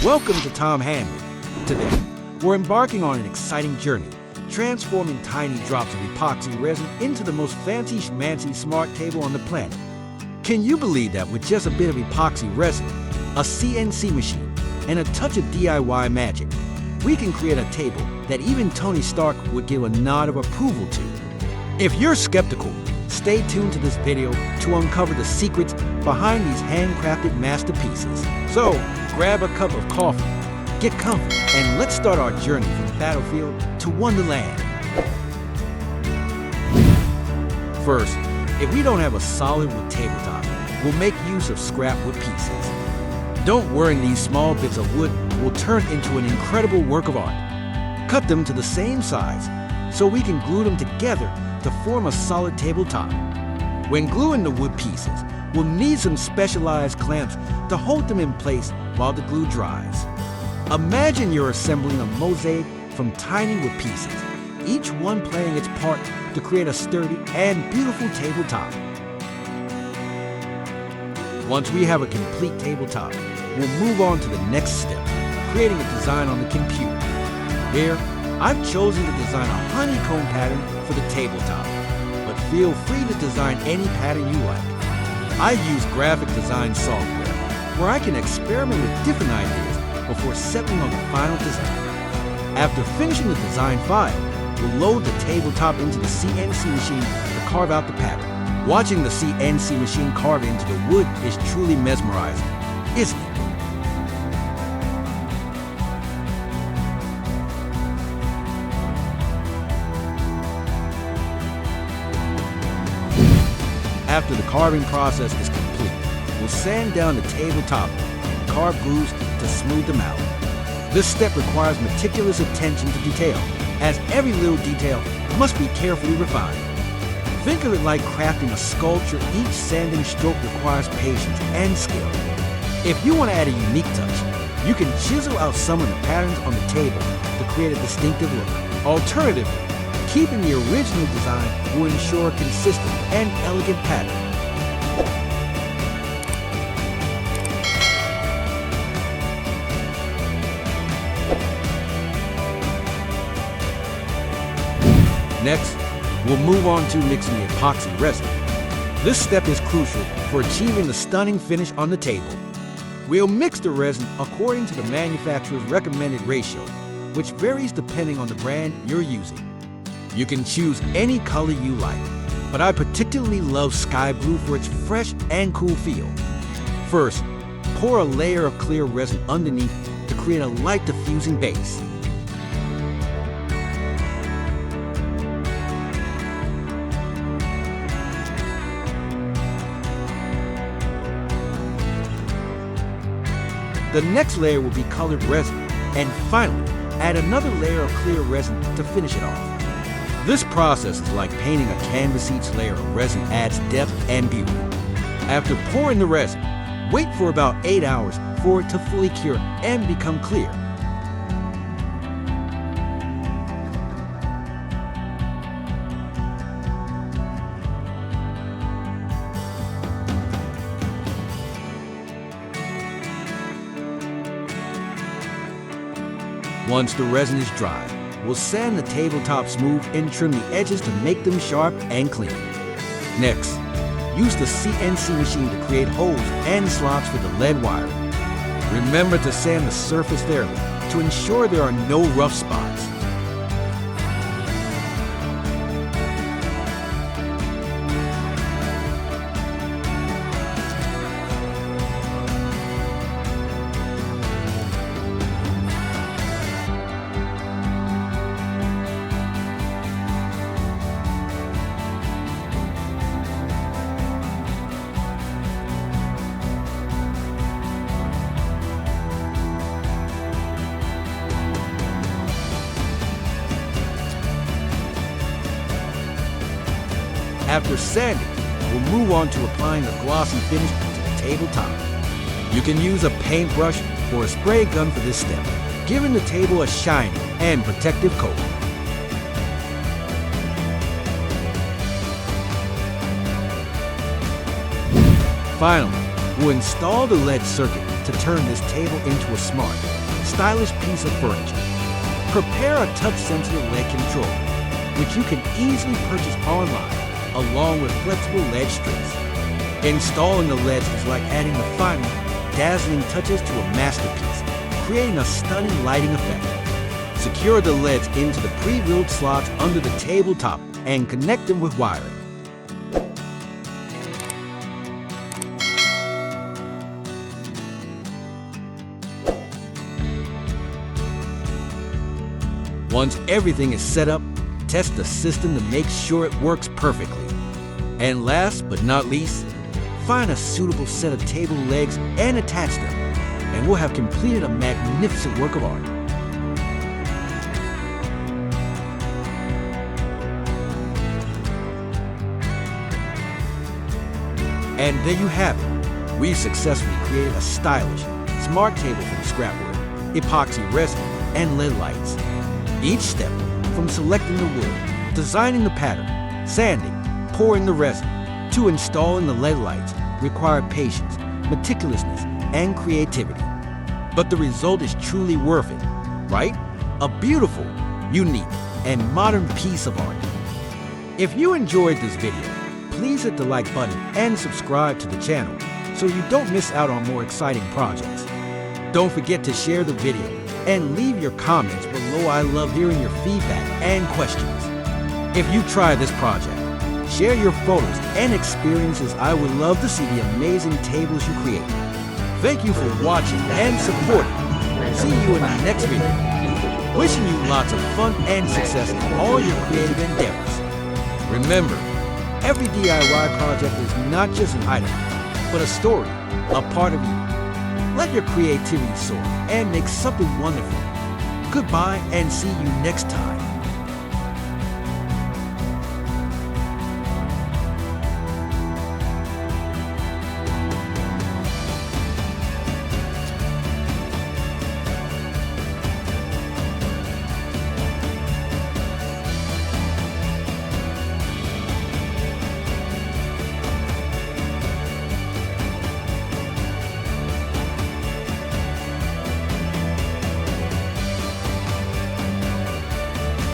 Welcome to Tom Handley. Today, we're embarking on an exciting journey, transforming tiny drops of epoxy resin into the most fancy schmancy smart table on the planet. Can you believe that with just a bit of epoxy resin, a CNC machine, and a touch of DIY magic, we can create a table that even Tony Stark would give a nod of approval to? If you're skeptical, stay tuned to this video to uncover the secrets behind these handcrafted masterpieces. So, grab a cup of coffee, get comfy, and let's start our journey from battlefield to wonderland. First, if we don't have a solid wood tabletop, we'll make use of scrap wood pieces. Don't worry, these small bits of wood will turn into an incredible work of art. Cut them to the same size so we can glue them together to form a solid tabletop. When gluing the wood pieces, we'll need some specialized clamps to hold them in place while the glue dries. Imagine you're assembling a mosaic from tiny wood pieces, each one playing its part to create a sturdy and beautiful tabletop. Once we have a complete tabletop, we'll move on to the next step, creating a design on the computer. Here, I've chosen to design a honeycomb pattern for the tabletop, but feel free to design any pattern you like. I use graphic design software, where I can experiment with different ideas before settling on the final design. After finishing the design file, we'll load the tabletop into the CNC machine to carve out the pattern. Watching the CNC machine carve into the wood is truly mesmerizing, isn't it? After the carving process is complete, we'll sand down the tabletop and carve grooves to smooth them out. This step requires meticulous attention to detail, as every little detail must be carefully refined. Think of it like crafting a sculpture. Each sanding stroke requires patience and skill. If you want to add a unique touch, you can chisel out some of the patterns on the table to create a distinctive look. Alternatively, keeping the original design will ensure a consistent and elegant pattern. Next, we'll move on to mixing the epoxy resin. This step is crucial for achieving the stunning finish on the table. We'll mix the resin according to the manufacturer's recommended ratio, which varies depending on the brand you're using. You can choose any color you like, but I particularly love sky blue for its fresh and cool feel. First, pour a layer of clear resin underneath to create a light diffusing base. The next layer will be colored resin, and finally, add another layer of clear resin to finish it off. This process is like painting a canvas. Each layer of resin adds depth and beauty. After pouring the resin, wait for about 8 hours for it to fully cure and become clear. Once the resin is dry, we'll sand the tabletop smooth and trim the edges to make them sharp and clean. Next, use the CNC machine to create holes and slots for the lead wiring. Remember to sand the surface thoroughly to ensure there are no rough spots. After sanding, we'll move on to applying a glossy finish to the tabletop. You can use a paintbrush or a spray gun for this step, giving the table a shiny and protective coat. Finally, we'll install the lead circuit to turn this table into a smart, stylish piece of furniture. Prepare a touch-sensitive LED controller, which you can easily purchase online, along with flexible LED strips. Installing the LEDs is like adding the final, dazzling touches to a masterpiece, creating a stunning lighting effect. Secure the LEDs into the pre-drilled slots under the tabletop and connect them with wiring. Once everything is set up, test the system to make sure it works perfectly. And last but not least, find a suitable set of table legs and attach them, and we'll have completed a magnificent work of art. And there you have it. We've successfully created a stylish, smart table from scrapwood, epoxy resin, and LED lights. Each step, from selecting the wood, designing the pattern, sanding, pouring the resin, to installing the LED lights, required patience, meticulousness, and creativity. But the result is truly worth it, right? A beautiful, unique, and modern piece of art. If you enjoyed this video, please hit the like button and subscribe to the channel so you don't miss out on more exciting projects. Don't forget to share the video and leave your comments below. I love hearing your feedback and questions. If you try this project, share your photos and experiences. I would love to see the amazing tables you create. Thank you for watching and supporting. See you in the next video. Wishing you lots of fun and success in all your creative endeavors. Remember, every DIY project is not just an item, but a story, a part of you. Let your creativity soar and make something wonderful. Goodbye and see you next time.